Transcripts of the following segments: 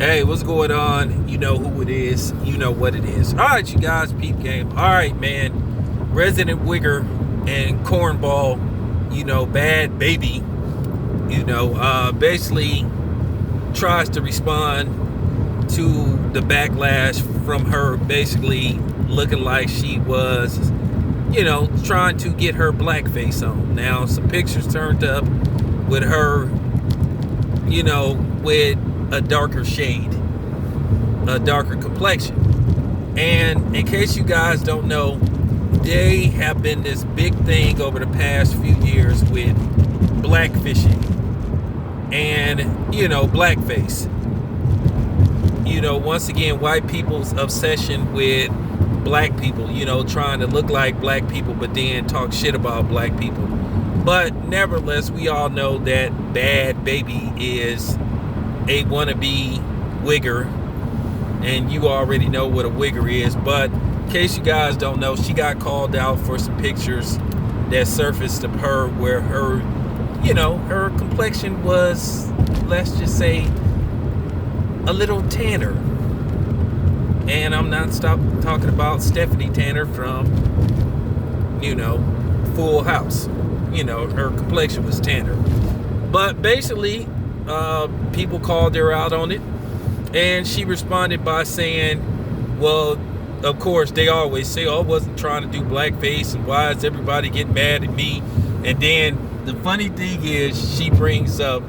Hey, what's going on? You know who it is. You know what it is. All right, you guys, peep game. All right, man. Resident Wigger and Cornball, Bhad Bhabee, basically tries to respond to the backlash from her basically looking like she was, trying to get her blackface on. Now, some pictures turned up with her, with a darker shade, a darker complexion. And in case you guys don't know, they have been this big thing over the past few years with blackfishing and, blackface. Once again, white people's obsession with black people, trying to look like black people, but then talk shit about black people. But nevertheless, we all know that Bhad Bhabee is a wannabe wigger, and you already know what a wigger is. But in case you guys don't know, she got called out for some pictures that surfaced of her where her, her complexion was, let's just say, a little tanner. And I'm not talking about Stephanie Tanner from, Full House. Her complexion was tanner. But basically, people called her out on it, and she responded by saying, well, of course they always say, oh, I wasn't trying to do blackface, and why is everybody getting mad at me? And then the funny thing is, she brings up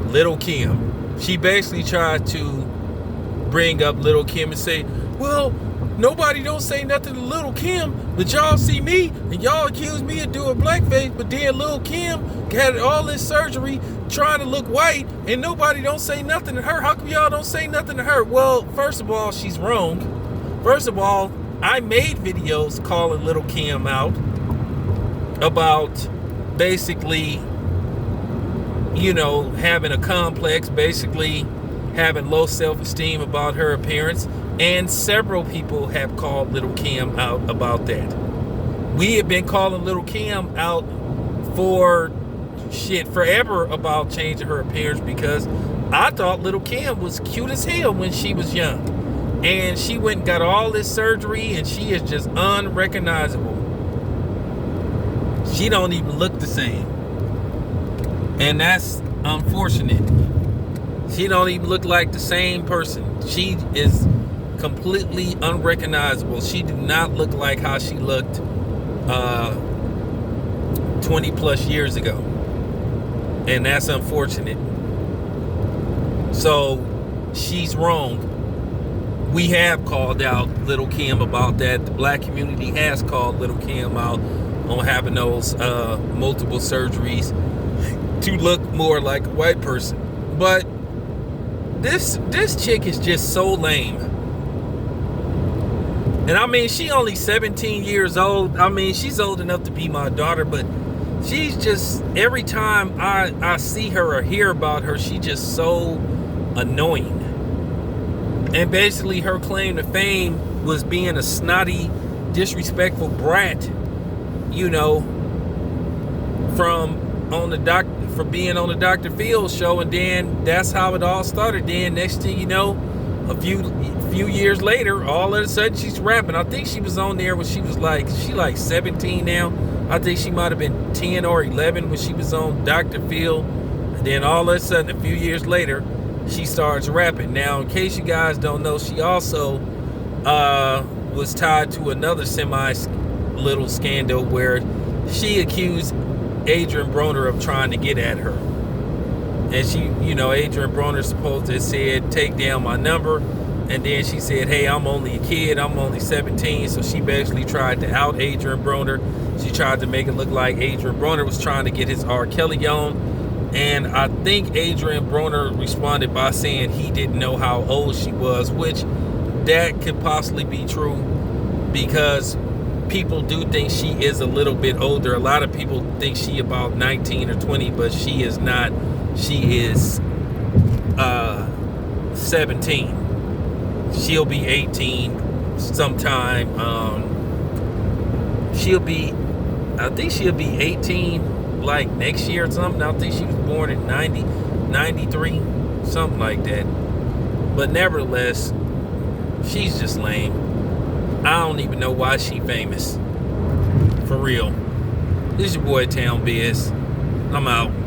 Lil Kim. She basically tried to bring up Lil Kim and say, well, nobody don't say nothing to Lil Kim, but y'all see me and y'all accuse me of doing blackface, but then Lil Kim had all this surgery trying to look white and nobody don't say nothing to her. How come y'all don't say nothing to her? Well, first of all, she's wrong. First of all, I made videos calling Lil Kim out about basically, having a complex, basically having low self-esteem about her appearance. And several people have called Lil Kim out about that. We have been calling Lil Kim out for forever about changing her appearance, because I thought Lil Kim was cute as hell when she was young. And she went and got all this surgery, and she is just unrecognizable. She don't even look the same. And that's unfortunate. She don't even look like the same person. She is completely unrecognizable. She did not look like how she looked 20 plus years ago. And that's unfortunate. So she's wrong. We have called out Lil Kim about that. The black community has called Lil Kim out on having those multiple surgeries to look more like a white person. But this chick is just so lame. And I mean, she only 17 years old. I mean, she's old enough to be my daughter, but she's just, every time I see her or hear about her, she's just so annoying. And basically her claim to fame was being a snotty, disrespectful brat, for being on the Dr. Phil show. And then that's how it all started. Then next thing you know, a few years later, all of a sudden she's rapping. I think she was on there when she like 17 now. I think she might have been 10 or 11 when she was on Dr. Phil. And then all of a sudden, a few years later, she starts rapping. Now, in case you guys don't know, she also was tied to another little scandal where she accused Adrian Broner of trying to get at her. And she, Adrian Broner supposed to have said, take down my number. And then she said, hey, I'm only a kid. I'm only 17. So she basically tried to out Adrian Broner. She tried to make it look like Adrian Broner was trying to get his R. Kelly on. And I think Adrian Broner responded by saying he didn't know how old she was, which that could possibly be true, because people do think she is a little bit older. A lot of people think she about 19 or 20, but she is not. She is 17. She'll be 18 sometime. I think she'll be 18 like next year or something. I think she was born in 93, something like that. But nevertheless, she's just lame. I don't even know why she famous. For real. This is your boy Town Biz. I'm out.